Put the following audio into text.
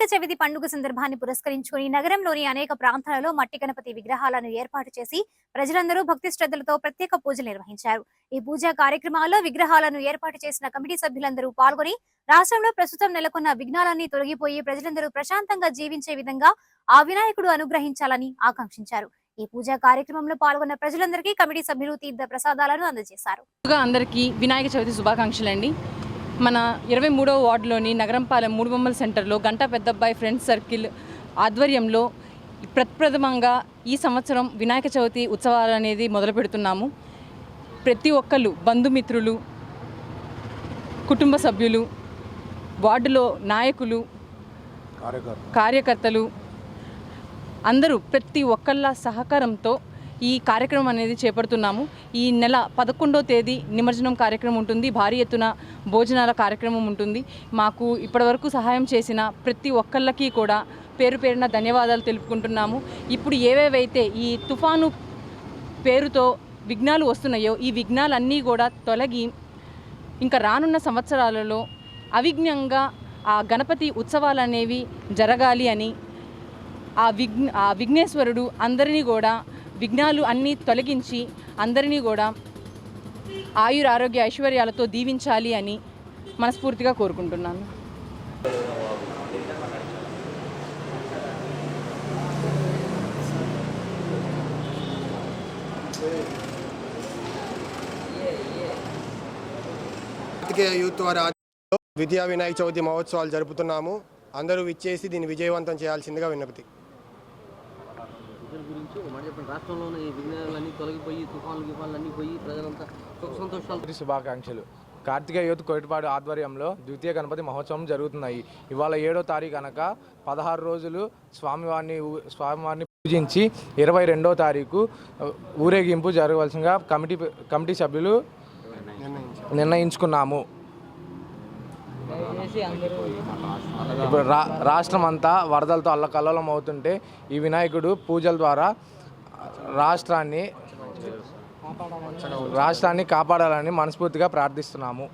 వినాయక చవితి పండుగ సందర్భాన్ని పురస్కరించుకుని నగరంలోని అనేక ప్రాంతాలలో మట్టి గణపతి విగ్రహాలను ఏర్పాటు చేసి ప్రజలందరూ భక్తి శ్రద్ధలతో ప్రత్యేక పూజలు నిర్వహించారు. ఈ పూజా కార్యక్రమాల్లో విగ్రహాలను ఏర్పాటు చేసిన కమిటీ సభ్యులందరూ పాల్గొని రాష్ట్రంలో ప్రస్తుతం నెలకొన్న విఘ్నాలన్నీ తొలగిపోయి ప్రజలందరూ ప్రశాంతంగా జీవించే విధంగా ఆ వినాయకుడు అనుగ్రహించాలని ఆకాంక్షించారు. ఈ పూజా కార్యక్రమంలో పాల్గొన్న ప్రజలందరికీ కమిటీ సభ్యులు తీర్థ ప్రసాదాలను అందజేశారు. అందరికీ వినాయక చవితి శుభాకాంక్షలండి. మన 23వ వార్డులోని నగరంపాలెం మూడుబొమ్మల సెంటర్లో గంటా పెద్దబ్బాయి ఫ్రెండ్స్ సర్కిల్ ఆధ్వర్యంలో ప్రప్రథమంగా ఈ సంవత్సరం వినాయక చవితి ఉత్సవాలు అనేది మొదలు పెడుతున్నాము. ప్రతి ఒక్కళ్ళు బంధుమిత్రులు, కుటుంబ సభ్యులు, వార్డులో నాయకులు, కార్యకర్తలు అందరూ ప్రతి ఒక్కళ్ళ సహకారంతో ఈ కార్యక్రమం అనేది చేపడుతున్నాము. ఈ నెల 11వ తేదీ నిమజ్జనం కార్యక్రమం ఉంటుంది. భారీ ఎత్తున భోజనాల కార్యక్రమం ఉంటుంది. మాకు ఇప్పటివరకు సహాయం చేసిన ప్రతి ఒక్కళ్ళకి కూడా పేరు పేరున ధన్యవాదాలు తెలుపుకుంటున్నాము. ఇప్పుడు ఏవేవైతే ఈ తుఫాను పేరుతో విఘ్నాలు వస్తున్నాయో ఈ విఘ్నాలన్నీ కూడా తొలగి ఇంకా రానున్న సంవత్సరాలలో అవిఘ్నంగా ఆ గణపతి ఉత్సవాలు అనేవి జరగాలి అని ఆ విఘ్నేశ్వరుడు అందరినీ కూడా విఘ్నాలు అన్నీ తొలగించి అందరినీ కూడా ఆరోగ్య ఐశ్వర్యాలతో దీవించాలి అని మనస్ఫూర్తిగా కోరుకుంటున్నాను. యూత్ వారి విద్యా వినాయక చవితి మహోత్సవాలు జరుపుతున్నాము. అందరూ విచ్చేసి దీన్ని విజయవంతం చేయాల్సిందిగా విన్నపతి. రాష్ట్రంలోని ఈ విఘ్నాలన్నీ తొలగిపోయి తుఫాన్లు పోయి ప్రజలంతా సుఖ సంతోషాలు. శుభాకాంక్షలు. కార్తికేయ యూత్ కోటిపాడు ఆధ్వర్యంలో ద్వితీయ గణపతి మహోత్సవం జరుగుతున్నాయి. ఇవాళ 7వ తారీఖు కనుక 16 రోజులు స్వామివారిని పూజించి 22వ తారీఖు ఊరేగింపు జరగవలసిందిగా కమిటీ సభ్యులు నిర్ణయించుకున్నాము. ఇప్పుడు రాష్ట్రం అంతా వరదలతో అల్లకల్లోలం అవుతుంటే ఈ వినాయకుడు పూజల ద్వారా రాష్ట్రాన్ని కాపాడాలని మనస్ఫూర్తిగా ప్రార్థిస్తున్నాము.